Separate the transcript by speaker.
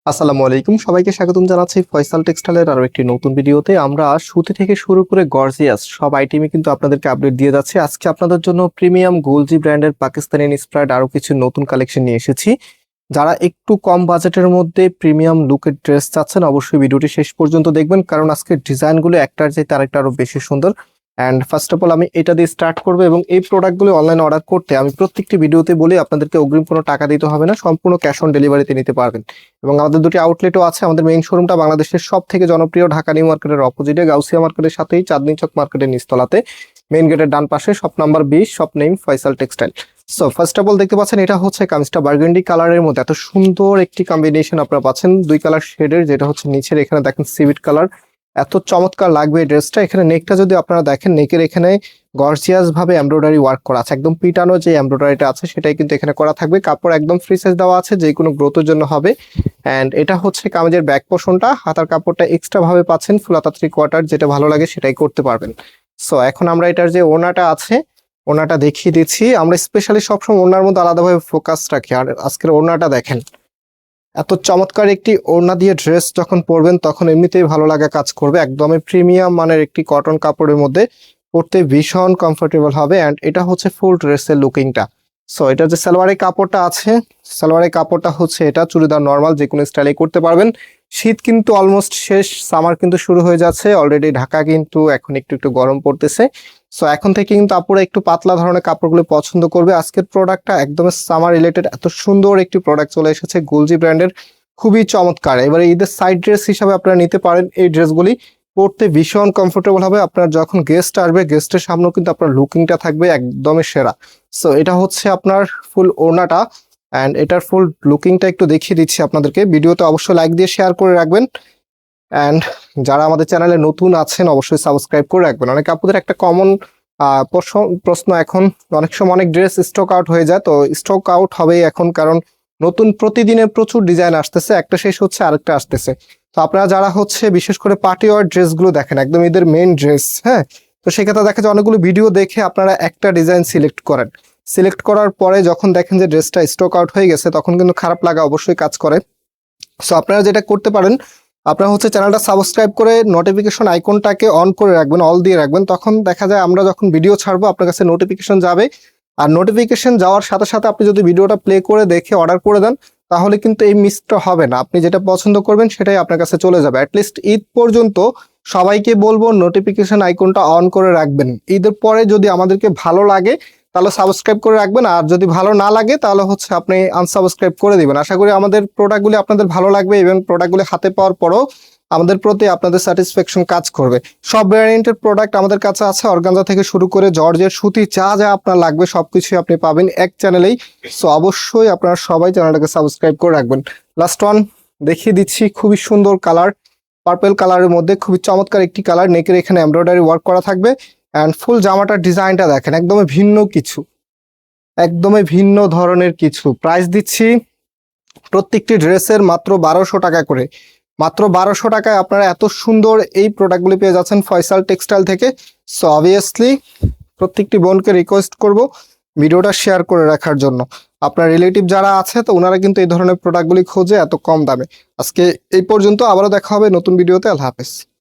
Speaker 1: আসসালামু আলাইকুম, সবাইকে স্বাগতম জানাচ্ছি ফয়সাল টেক্সটাইলের আরো একটি নতুন ভিডিওতে। আমরা সুতি থেকে শুরু করে গর্জিয়াস সব আইটেমই কিন্তু আপনাদেরকে আপডেট দিয়ে যাচ্ছি। আজকে আপনাদের জন্য প্রিমিয়াম গোলজি ব্র্যান্ডের পাকিস্তানি ইন্সপায়ার্ড আরো কিছু নতুন কালেকশন নিয়ে এসেছি। যারা একটু কম বাজেটের মধ্যে প্রিমিয়াম লুকের ড্রেস চাচ্ছেন, অবশ্যই ভিডিওটি শেষ পর্যন্ত দেখবেন, কারণ আজকে ডিজাইনগুলো একটার চেয়ে আরেকটা আরো বেশি সুন্দর। অ্যান্ড ফার্স্ট অফ অল আমি এটা দিয়ে স্টার্ট করবো, এবং এই প্রোডাক্টগুলো অনলাইনে অর্ডার করতে আমি প্রত্যেকটি ভিডিওতে বলি আপনাদেরকে অগ্রিম কোনো টাকা দিতে হবে না, সম্পূর্ণ ক্যাশ অন ডেলিভারিতে নিতে পারবেন। এবং আমাদের দুটি আউটলেটও আছে। আমাদের মেইন শোরুমটা বাংলাদেশের সব থেকে জনপ্রিয় ঢাকা নিউ মার্কেটের অপোজিটে গাউসিয়া মার্কেটের সাথেই চাঁদনী চক মার্কেটের নিচতলাতে, মেইন গেটের ডান পাশে, shop number 20, shop name Faisal textile. So first of all দেখতে পাচ্ছেন, এটা হচ্ছে কামিজটা বার্গেন্ডি কালারের মধ্যে এত সুন্দর একটি কম্বিনেশন আপনারা পাচ্ছেন, দুই কালার শেডের, যেটা হচ্ছে নিচের এখানে দেখেন সিভিট কালার, এত চমৎকার লাগবে এই ড্রেসটা। এখানে নেকটা যদি আপনারা দেখেন, নেকের এখানে গর্জিয়াস ভাবে এমব্রয়ডারি ওয়ার্ক করা আছে, একদম পিটানো যে এমব্রয়ডারিটা আছে সেটাই কিন্তু এখানে করা থাকবে। কাপড় একদম ফ্রি সাইজ দেওয়া আছে, যে কোনো গ্রোথের জন্য হবে। অ্যান্ড এটা হচ্ছে কামিজের ব্যাক পোর্শনটা, হাতার কাপড়টা এক্সট্রা ভাবে পাচ্ছেন, ফুল হাতা 3/4, যেটা ভালো লাগে সেটাই করতে পারবেন। সো এখন আমরা এটার যে ওড়নাটা আছে, ওড়নাটা দেখিয়ে দিচ্ছি। আমরা স্পেশালি সবসময় ওড়নার মধ্যে আলাদাভাবে ফোকাস রাখি, আর আজকের ওড়নাটা দেখেন, এত চমৎকার একটি ওড়না দিয়ে ড্রেস যখন পরবেন তখন এমনিতেই ভালো লাগা কাজ করবে। একদমই প্রিমিয়াম মানের একটি কটন কাপড়ের মধ্যে পরতে ভীষণ কমফোর্টেবল হবে। অ্যান্ড এটা হচ্ছে ফুল ড্রেসের লুকিংটা। সো এটা যে সালোয়ারের কাপড়টা আছে, সালোয়ারের কাপড়টা হচ্ছে এটা চুড়িদার নর্মাল যে কোনো স্টাইলে করতে পারবেন। শীত কিন্তু অলমোস্ট শেষ, সামার কিন্তু শুরু হয়ে যাচ্ছে অলরেডি। ঢাকা কিন্তু এখন একটু একটু গরম পড়তেছে। সো এখন থেকে কিন্তু আপুরা একটু পাতলা ধরনের কাপড়গুলো পছন্দ করবে। আজকের প্রোডাক্টটা একদম সামার রিলেটেড, এত সুন্দর একটি প্রোডাক্ট চলে এসেছে গোলজি ব্র্যান্ডের, খুবই চমৎকার। এবারে ঈদের সাইড ড্রেস হিসাবে আপনারা নিতে পারেন। এই ড্রেসগুলি পরতে ভীষণ কমফোর্টেবল হবে। আপনার যখন গেস্ট আসবে, গেস্টের সামনেও কিন্তু আপনার লুকিংটা থাকবে একদমই সেরা। সো এটা হচ্ছে আপনার ফুল ওড়নাটা, অ্যান্ড এটার ফুল লুকিংটা একটু দেখিয়ে দিচ্ছি আপনাদেরকে। ভিডিওতে অবশ্যই লাইক দিয়ে শেয়ার করে রাখবেন। অ্যান্ড যারা আমাদের চ্যানেলে নতুন আছেন অবশ্যই সাবস্ক্রাইব করে রাখবেন। অনেক আপুদের একটা কমন প্রশ্ন, এখন অনেক সময় অনেক ড্রেস স্টক আউট হয়ে যায়, তো স্টক আউট হবেই এখন, কারণ নতুন প্রতিদিনের প্রচুর ডিজাইন আসতেছে, একটা শেষ হচ্ছে আরেকটা আসতেছে। তো আপনারা যারা হচ্ছে বিশেষ করে পার্টি ওয়ার ড্রেসগুলো দেখেন, একদম এদের মেইন ড্রেস, হ্যাঁ, তো সেক্ষেত্রে দেখা যায় অনেকগুলো ভিডিও দেখে আপনারা একটা ডিজাইন সিলেক্ট করেন। সিলেক্ট করার পরে যখন দেখেন যে ড্রেসটা স্টক আউট হয়ে গেছে, তখন কিন্তু খারাপ লাগা অবশ্যই কাজ করে। সো আপনারা যেটা করতে পারেন, আপনারা হচ্ছে চ্যানেলটা সাবস্ক্রাইব করে নোটিফিকেশন আইকনটাকে অন করে রাখবেন, অল দিয়ে রাখবেন। তখন দেখা যায় আমরা যখন ভিডিও ছাড়বো আপনার কাছে নোটিফিকেশন যাবে। আর নোটিফিকেশন যাওয়ার সাথে সাথে আপনি যদি ভিডিওটা প্লে করে দেখে অর্ডার করে দেন, তাহলে কিন্তু এই মিসটা হবে না। আপনি যেটা পছন্দ করবেন সেটাই আপনার কাছে চলে যাবে। অ্যাটলিস্ট ঈদ পর্যন্ত সবাইকে বলবো নোটিফিকেশন আইকনটা অন করে রাখবেন। ঈদের পরে যদি আমাদেরকে ভালো লাগে তাহলে সাবস্ক্রাইব করে রাখবেন, আর যদি ভালো না লাগে তাহলে হচ্ছে আপনি আনসাবস্ক্রাইব করে দিবেন। আশা করি আমাদের প্রোডাক্টগুলি আপনাদের ভালো লাগবে, এবং প্রোডাক্টগুলি হাতে পাওয়ার পরেও আমাদের প্রতি আপনাদের স্যাটিসফ্যাকশন কাজ করবে। সব ভ্যারিয়েন্টের প্রোডাক্ট আমাদের কাছে আছে, অর্গানজা থেকে শুরু করে জর্জের, সুতি, যা যা আপনার লাগবে সবকিছুই আপনি পাবেন এক চ্যানেলেই। সো অবশ্যই আপনারা সবাই চ্যানেলটাকে সাবস্ক্রাইব করে রাখবেন। লাস্ট ওয়ান দেখিয়ে দিচ্ছি, খুবই সুন্দর কালার, পার্পল কালারের মধ্যে খুবই চমৎকার একটি কালার। নেকের এখানে এমব্রয়ডারি ওয়ার্ক করা থাকবে। অ্যান্ড ফুল জামাটার ডিজাইনটা দেখেন, একদমই ভিন্ন কিছু, একদমই ভিন্ন ধরনের কিছু। প্রাইস দিচ্ছি প্রত্যেকটি ড্রেসের মাত্র 1200 টাকা করে। মাত্র 1200 টাকায় আপনারা এত সুন্দর এই প্রোডাক্টগুলি পেয়ে যাচ্ছেন ফয়সাল টেক্সটাইল থেকে। সো অবভিয়াসলি প্রত্যেকটি বোনকে রিকোয়েস্ট করব ভিডিওটা শেয়ার করে রাখার জন্য। আপনার রিলেটিভ যারা আছে, তো ওনারা কিন্তু এই ধরনের প্রোডাক্টগুলি খোঁজে এত কম দামে। আজকে এই পর্যন্ত, আবারও দেখা হবে নতুন ভিডিওতে। আল্লাহ হাফেজ।